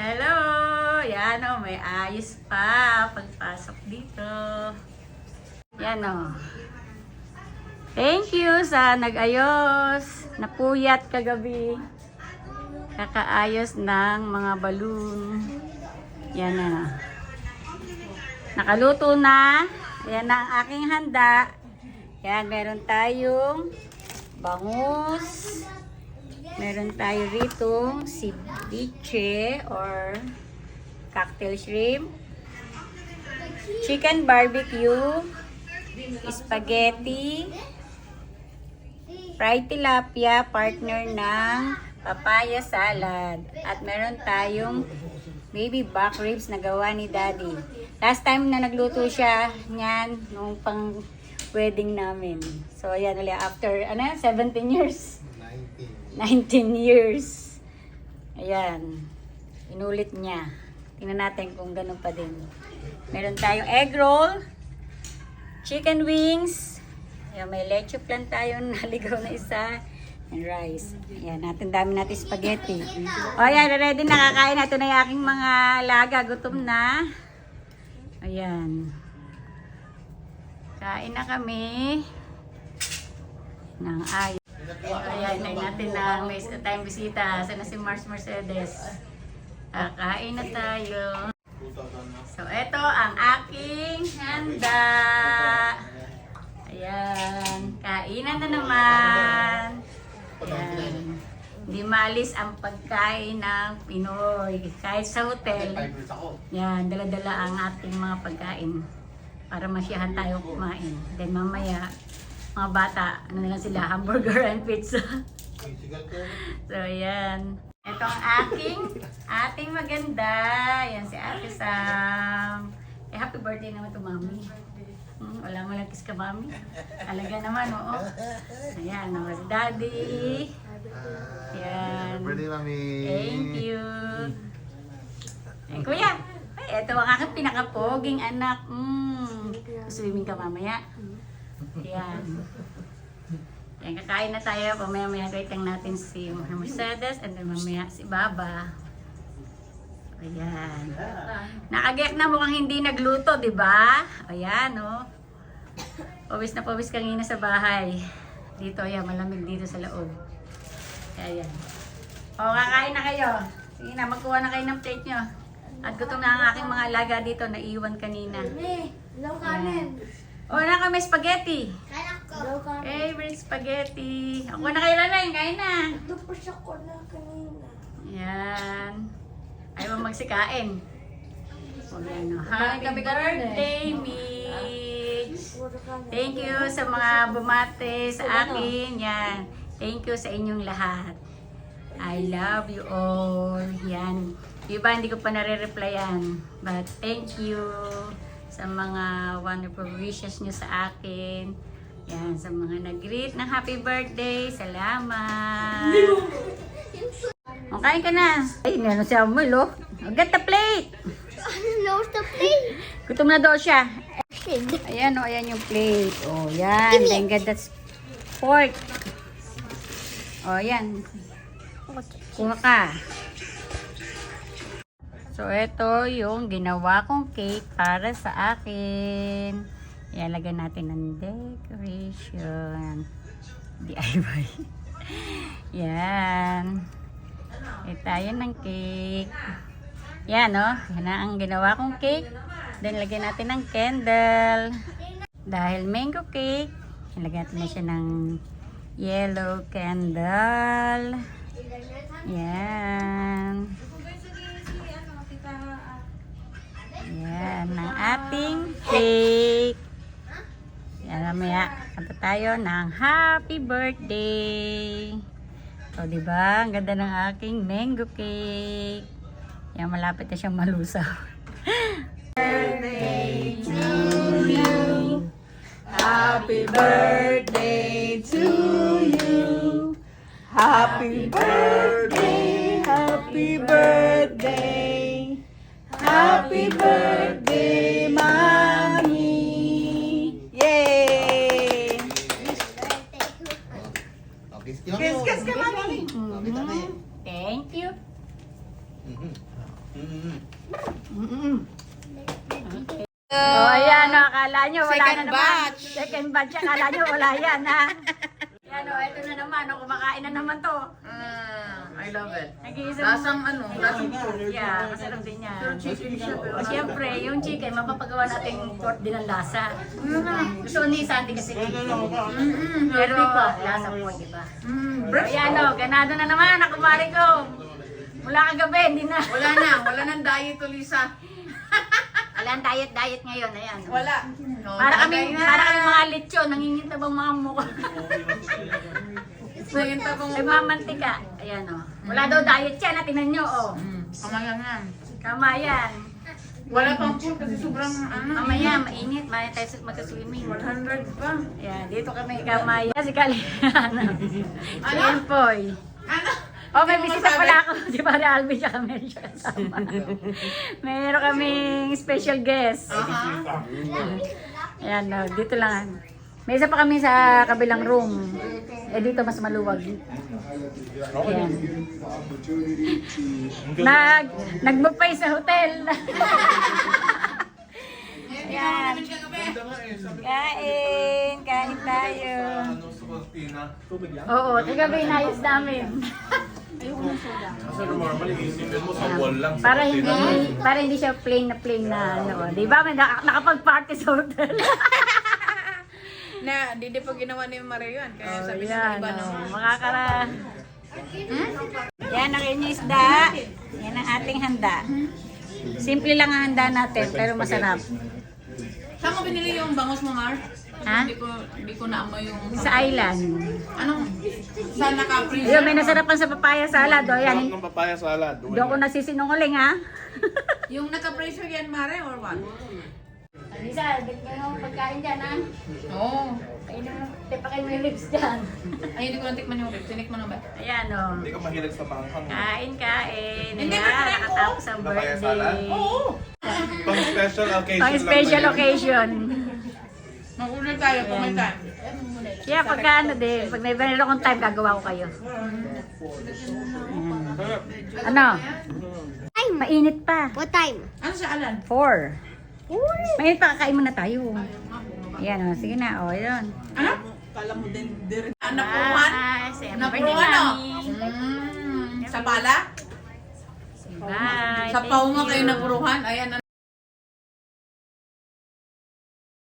Hello! Yan o, may ayos pa pagpasok dito. Yan o. Thank you sa nag-ayos. Napuyat kagabi. Kakaayos ng mga balloon. Yan na. Nakaluto na. Yan na ang aking handa. Yan, meron tayong bangus. Meron tayo rito ceviche or cocktail shrimp. Chicken barbecue. Spaghetti. Fried tilapia, partner ng papaya salad. At meron tayong baby back ribs na gawa ni Daddy. Last time na nagluto siya niyan nung pang wedding namin. So ayan ulit after 17 years. 19 years. Ayan. Inulit niya. Tingnan natin kung ganun pa din. Meron tayong egg roll. Chicken wings. Ayan, may leche plan tayo naligaw na isa. And rice. Ayan, dami natin spaghetti. O ayan, ready na kakain. Ito na yung aking mga laga. Gutom na. Ayan. Kain na kami. Ng ayos. Ayan, ay natin na may tayong bisita. Sana si Mars Mercedes. Kain na tayo. So, ito ang aking handa. Ayan. Kainan na naman. Ayan. Hindi maalis ang pagkain ng Pinoy. Kahit sa hotel. Yan, dala-dala ang ating mga pagkain. Para masyahan tayo kumain. Then mamaya, mga bata, ano na lang sila, hamburger and pizza. So, ayan. Ito ang ating maganda. Yan si Ate Sam. Happy birthday naman to Mami. Wala mo lang kiss ka, Mami. Alaga naman, oo. Ayan, si Daddy. Yan. Happy birthday, Mami. Thank you. Ay, Kuya. Ay, ito ang aking pinakapoging anak. Swimming ka mamaya. Yan. Yan, kakain na tayo. Pamaya-maya gaitang natin si Mercedes and then mamaya si Baba. Ayan. Nakagek na mukhang hindi nagluto, di ba? Ayan, oh. Pawis na pawis kanina sa bahay. Dito, ayan, malamig dito sa loob. Ayan. O, kakain na kayo. Sige na, magkuha na kayo ng plate nyo. At gutom na ang aking mga alaga dito na iwan kanina. Low kanin. O, na kami spaghetti. Kain ako. Favorite spaghetti. Ako na kayo lang, kain na. Tapos ako na kanina. Yan. Ayaw mo magsikain. Happy birthday, Mitch. Thank you sa mga bumate sa akin. Yan. Thank you sa inyong lahat. I love you all. Yan. Iba hindi ko pa nare-replyan. But thank you sa mga wonderful wishes nyo sa akin. Yan. Sa mga nag-greet ng happy birthday. Salamat. O, kain ka na. Ay, meron si Amoy, lo. Get the plate. No, the plate. Gutom na daw siya. Ayan, o. Ayan yung plate. O, yan. Then get that fork. O, yan. Kuha ka. So, ito yung ginawa kong cake para sa akin. Ilalagay natin ng decoration. DIY. Yan. Tayo ng cake. Yan, no? Yan na ang ginawa kong cake. Then, lagyan natin ng candle. Dahil mango cake, lagyan natin na siya ng yellow candle. Yan. Yan ang ating cake. Yan, mamaya kanta tayo ng happy birthday. So, diba? Ang ganda ng aking mango cake. Yan, malapit na siyang malusaw. Birthday to you. Happy birthday to you. Happy birthday. Happy birthday. Happy birthday, Mommy. Yay! Kiss ka, Mommy. Thank you. Oh, ayan, no, akala nyo wala Second na naman. batch. Second batch, akala nyo wala yan, ha? Yan, oh, ito na naman, oh, kumakain na naman to. I love it. Nag-iisang Lasang lasang pork. Yeah, masarap din yan. Pero chicken siya. O, siyempre, yung chicken, mapapagawa natin pork din ang lasa. Gusto ni Sandy kasi. Pero, lasa po, di ba? Breast. Ayan, oh, ganado na naman, nakumari ko. Mula kagabi, hindi na. Wala nang diet to Lisa. Wala ang diet ngayon, ayan. Wala. No, Para kami bagay mga lechon, nangingitabang mga mukha. Nangintabang Ay, mamantika. Ayan, oh. Wala daw diet yan, tinan nyo, oh. Kamayan yan. Kamayan. Wala pang food kasi sobrang Mamaya, mainit, maya tayo magka-swimming. 100 pa. Ayan, dito kami kamayan. Si Kaliano. Si Empoy. Ano? Oh, may bisita pala ako. Si Pare Alvin siya kami siya kasama. Meron kaming special guest. Ayan, no, dito lang. May isa pa kami sa kabilang room. Eh, dito mas maluwag. Ayan. Nag-book pa sa hotel. Ayan. Kain tayo. Oo, kagabi inayos namin. Kasi normally isipin mo sa wall lang. Para hindi siya plain na ano. Di ba? May nakapag-party sa hotel. Na, hindi pa ginawa ni Maria yan. Kaya sabi Yan, sa iba oh, na. makakara. Yan ang inyong isda. Yan ang ating handa. Simple lang ang handa natin, pero masarap. Saan mo binili yung bangus mo, Mar? Ha? Hindi ko naamoy yung... Sa island. Anong... Saan naka-freeze? Ayun, may nasarapan sa papaya salad. O, yan. Ng papaya salad. Doon ko nagsisinungaling, ha? Yung naka-freezer yan, Mare, or what? Lisa, bigyan mo pagkain dyan, ha? Oo. Tipakin mo yung lips dyan. Ay, hindi ko natikman yung ribs. Tinikman mo ba? Ayan, o. Hindi ka mahilig sa manghang. Kain. Hindi, Ayan, masarap po. nakatapos ang Papaya salad? birthday. Oo. Pang special occasion Pang special occasion. Mag-order tayo kung may time. Kaya pagka ano din, pag may meron akong time, gagawa ko kayo. Ano? Mainit pa. What time? Ano sa Alan? 4. Mainit pa, kakain muna tayo. Ayan o, sige na, o, yun. Ano? Kala mo din napuruhan? Napuruhan, no? Sa pala? Bye. Sa pao nga kayo napuruhan? Ayan,